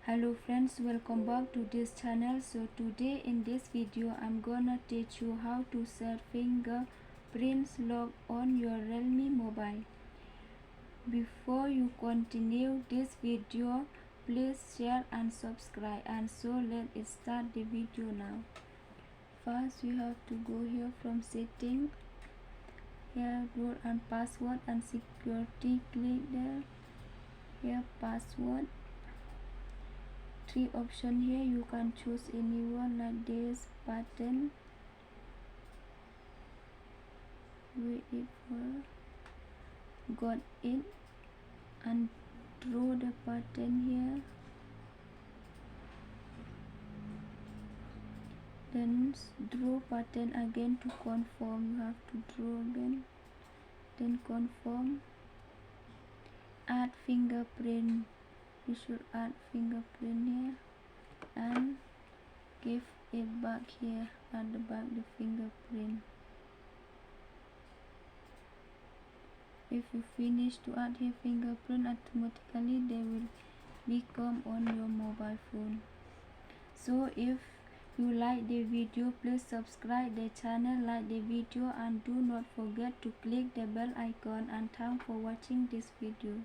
Hello friends, welcome back to this channel. So today in this video I'm gonna teach you how to set fingerprints lock on your Realme mobile. Before you continue this video, please share and subscribe, and so let's start the video now. First you have to go here from setting, here role and password and security, click there, here password. Three option here, you can choose any one like this button. Wait it for got it and draw the pattern here, then draw pattern again to confirm. You have to draw again, then confirm. Add fingerprint, you should add fingerprint here and give it back here at the back the fingerprint. If you finish to add here fingerprint, automatically they will become on your mobile phone. So if you like the video, please subscribe the channel, like the video, and do not forget to click the bell icon. And thanks for watching this video.